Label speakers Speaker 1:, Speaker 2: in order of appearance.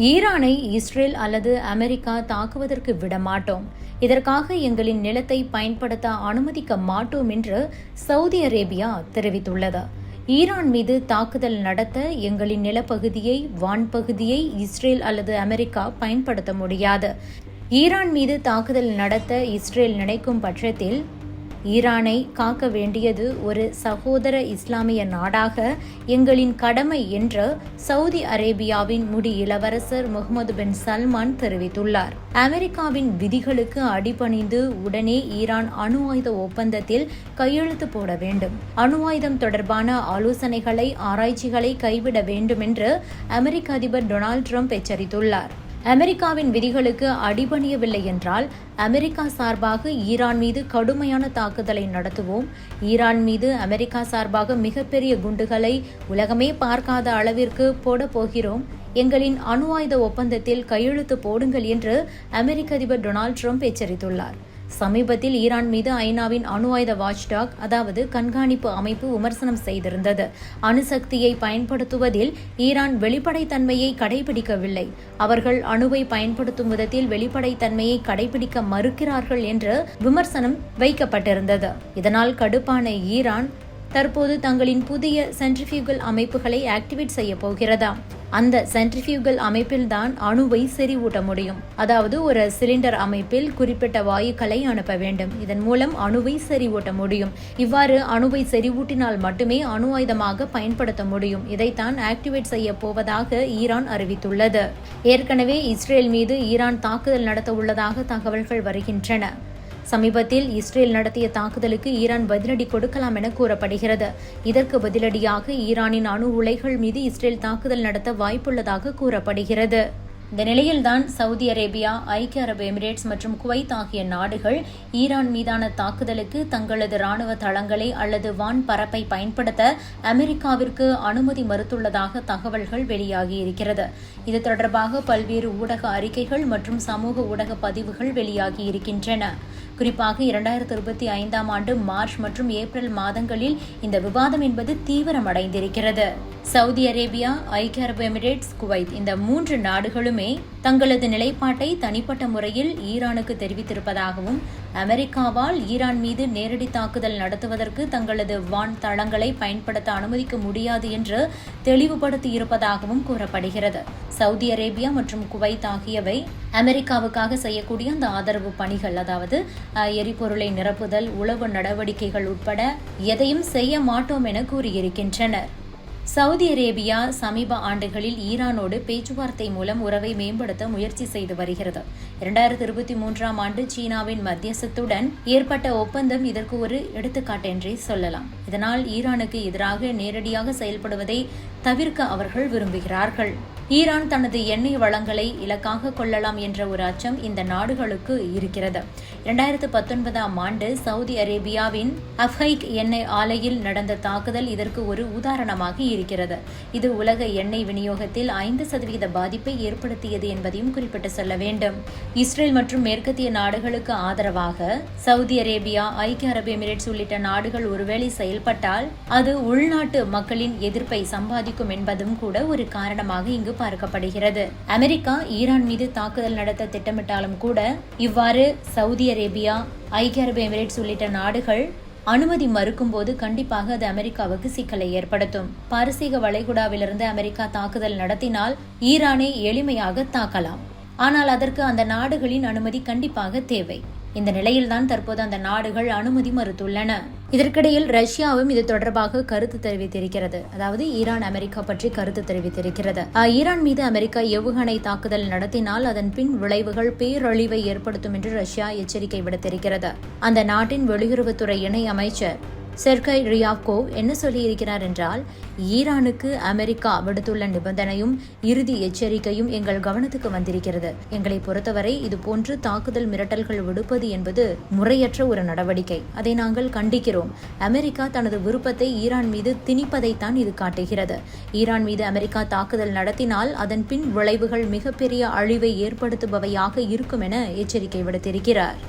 Speaker 1: ஈரானை இஸ்ரேல் அல்லது அமெரிக்கா தாக்குவதற்கு விடமாட்டோம். இதற்காக எங்களின் நிலத்தை பயன்படுத்த அனுமதிக்க மாட்டோம் என்று சவுதி அரேபியா தெரிவித்துள்ளது. ஈரான் மீது தாக்குதல் நடத்த எங்களின் நிலப்பகுதியை, வான்பகுதியை இஸ்ரேல் அல்லது அமெரிக்கா பயன்படுத்த முடியாது. ஈரான் மீது தாக்குதல் நடத்த இஸ்ரேல் நினைக்கும் பட்சத்தில் ஈரானை காக்க வேண்டியது ஒரு சகோதர இஸ்லாமிய நாடாக எங்களின் கடமை என்று சவுதி அரேபியாவின் முடி இளவரசர் முகமது பின் சல்மான் தெரிவித்துள்ளார். அமெரிக்காவின் விதிகளுக்கு அடிபணிந்து உடனே ஈரான் அணு ஆயுத ஒப்பந்தத்தில் கையெழுத்து போட வேண்டும். அணு ஆயுதம் தொடர்பான ஆலோசனைகளை, ஆராய்ச்சிகளை கைவிட வேண்டும் என்று அமெரிக்க அதிபர் டொனால்ட் ட்ரம்ப் எச்சரித்துள்ளார். அமெரிக்காவின் விதிகளுக்கு அடிபணியவில்லை என்றால் அமெரிக்கா சார்பாக ஈரான் மீது கடுமையான தாக்குதலை நடத்துவோம். ஈரான் மீது அமெரிக்கா சார்பாக மிகப்பெரிய குண்டுகளை உலகமே பார்க்காத அளவிற்கு போடப் போகிறோம். எங்களின் அணு ஆயுத ஒப்பந்தத்தில் கையெழுத்து போடுங்கள் என்று அமெரிக்க அதிபர் டொனால்ட் ட்ரம்ப் எச்சரித்துள்ளார். சமீபத்தில் ஈரான் மீது ஐநாவின் அணு ஆயுத வாட்ச்டாக், அதாவது கண்காணிப்பு அமைப்பு விமர்சனம் செய்திருந்தது. அணுசக்தியை பயன்படுத்துவதில் ஈரான் வெளிப்படைத்தன்மையை கடைபிடிக்கவில்லை. அவர்கள் அணுவை பயன்படுத்தும் விதத்தில் வெளிப்படைத்தன்மையை கடைபிடிக்க மறுக்கிறார்கள் என்று விமர்சனம் வைக்கப்பட்டிருந்தது. இதனால் கடுப்பான ஈரான் தற்போது தங்களின் புதிய சென்ட்ரிஃபியூகல் அமைப்புகளை ஆக்டிவேட் செய்ய போகிறதா? அந்த சென்ட்ரிஃபியூகல் அமைப்பில்தான் அணுவை செறிவூட்ட முடியும். அதாவது ஒரு சிலிண்டர் அமைப்பில் குறிப்பிட்ட வாயுக்களை அனுப்ப வேண்டும். இதன் மூலம் அணுவை செறிவூட்ட முடியும். இவ்வாறு அணுவை செறிவூட்டினால் மட்டுமே அணு ஆயுதமாக பயன்படுத்த முடியும். இதைத்தான் ஆக்டிவேட் செய்ய போவதாக ஈரான் அறிவித்துள்ளது. ஏற்கனவே இஸ்ரேல் மீது ஈரான் தாக்குதல் நடத்த உள்ளதாக தகவல்கள் வருகின்றன. சமீபத்தில் இஸ்ரேல் நடத்திய தாக்குதலுக்கு ஈரான் பதிலடி கொடுக்கலாம் என கூறப்படுகிறது. இதற்கு பதிலடியாக ஈரானின் அணு உலைகள் மீது இஸ்ரேல் தாக்குதல் நடத்த வாய்ப்புள்ளதாக கூறப்படுகிறது. இந்த நிலையில்தான் சவுதி அரேபியா, ஐக்கிய அரபு எமிரேட்ஸ் மற்றும் குவைத் ஆகிய நாடுகள் ஈரான் மீதான தாக்குதலுக்கு தங்களது ராணுவ தளங்களை அல்லது வான் பரப்பை பயன்படுத்த அமெரிக்காவிற்கு அனுமதி மறுத்துள்ளதாக தகவல்கள் வெளியாகியிருக்கிறது. இது தொடர்பாக பல்வேறு ஊடக அறிக்கைகள் மற்றும் சமூக ஊடக பதிவுகள் வெளியாகியிருக்கின்றன. குறிப்பாக 2025ஆம் ஆண்டு மார்ச் மற்றும் ஏப்ரல் மாதங்களில் இந்த விவாதம் என்பது தீவிரமடைந்திருக்கிறது. சவுதி அரேபியா, ஐக்கிய அரபு எமிரேட்ஸ், குவைத் இந்த 3 நாடுகளுமே தங்களது நிலைப்பாட்டை தனிப்பட்ட முறையில் ஈரானுக்கு தெரிவித்திருப்பதாகவும், அமெரிக்காவால் ஈரான் மீது நேரடி தாக்குதல் நடத்துவதற்கு தங்களது வான் தளங்களை பயன்படுத்த அனுமதிக்க முடியாது என்று தெளிவுபடுத்தியிருப்பதாகவும் கூறப்படுகிறது. சவுதி அரேபியா மற்றும் குவைத் ஆகியவை அமெரிக்காவுக்காக செய்யக்கூடிய அந்த ஆதரவு பணிகள், அதாவது எரிபொருளை நிரப்புதல், உளவு நடவடிக்கைகள் உட்பட எதையும் செய்ய மாட்டோம் என கூறியிருக்கின்றனர். சவுதி அரேபியா சமீப ஆண்டுகளில் ஈரானோடு பேச்சுவார்த்தை மூலம் உறவை மேம்படுத்த முயற்சி செய்து வருகிறது. 2023ஆம் ஆண்டு சீனாவின் மத்தியஸ்தத்துடன் ஏற்பட்ட ஒப்பந்தம் இதற்கு ஒரு எடுத்துக்காட்டென்றே சொல்லலாம். இதனால் ஈரானுக்கு எதிராக நேரடியாக செயல்படுவதை தவிர்க்க அவர்கள் விரும்புகிறார்கள். ஈரான் தனது எண்ணெய் வளங்களை இலக்காக கொள்ளலாம் என்ற ஒரு அச்சம் இந்த நாடுகளுக்கு இருக்கிறது. 2019ஆம் ஆண்டு சவுதி அரேபியாவின் அஃபைக் எண்ணெய் ஆலையில் நடந்த தாக்குதல் இதற்கு ஒரு உதாரணமாக இருக்கிறது. இது உலக எண்ணெய் விநியோகத்தில் 5% பாதிப்பை ஏற்படுத்தியது என்பதையும் குறிப்பிட்டு சொல்ல வேண்டும். இஸ்ரேல் மற்றும் மேற்கத்திய நாடுகளுக்கு ஆதரவாக சவுதி அரேபியா, ஐக்கிய அரபு எமிரேட்ஸ் உள்ளிட்ட நாடுகள் ஒருவேளை செயல்பட்டால் அது உள்நாட்டு மக்களின் எதிர்ப்பை சம்பாதிக்கும் என்பதும் கூட ஒரு காரணமாக இங்கு பார்க்கப்படுகிறது. அமெரிக்கா ஈரான் மீது தாக்குதல் நடத்த திட்டமிட்டாலும் கூட இவ்வாறு சவுதி அரேபியா, ஐக்கிய அரபு எமிரேட்ஸ் உள்ளிட்ட நாடுகள் அனுமதி மறுக்கும் போது கண்டிப்பாக அது அமெரிக்காவுக்கு சிக்கலை ஏற்படுத்தும். பாரசீக வளைகுடாவிலிருந்து அமெரிக்கா தாக்குதல் நடத்தினால் ஈரானை எளிமையாக தாக்கலாம். ஆனால் அதற்கு அந்த நாடுகளின் அனுமதி கண்டிப்பாக தேவை. இந்த நிலையில்தான் தற்போது அந்த நாடுகள் அனுமதி மறுத்துள்ளன. இதற்கிடையில் ரஷ்யாவும் இது தொடர்பாக கருத்து தெரிவித்திருக்கிறது. அதாவது ஈரான் அமெரிக்கா பற்றி கருத்து தெரிவித்திருக்கிறது. ஈரான் மீது அமெரிக்கா ஏவுகணை தாக்குதல் நடத்தினால் அதன் பின் விளைவுகள் பேரழிவை ஏற்படுத்தும் என்று ரஷ்யா எச்சரிக்கை விடுத்திருக்கிறது. அந்த நாட்டின் வெளியுறவுத்துறை இணை அமைச்சர் செர்கை ரியாப்கோவ் என்ன சொல்லியிருக்கிறார் என்றால், ஈரானுக்கு அமெரிக்கா விடுத்துள்ள நிபந்தனையும் இறுதி எச்சரிக்கையும் எங்கள் கவனத்துக்கு வந்திருக்கிறது. எங்களை பொறுத்தவரை இதுபோன்று தாக்குதல் மிரட்டல்கள் விடுப்பது என்பது முறையற்ற ஒரு நடவடிக்கை. அதை நாங்கள் கண்டிக்கிறோம். அமெரிக்கா தனது விருப்பத்தை ஈரான் மீது திணிப்பதைத்தான் இது காட்டுகிறது. ஈரான் மீது அமெரிக்கா தாக்குதல் நடத்தினால் அதன் பின் விளைவுகள் மிகப்பெரிய அழிவை ஏற்படுத்துபவையாக இருக்கும் என எச்சரிக்கை விடுத்திருக்கிறார்.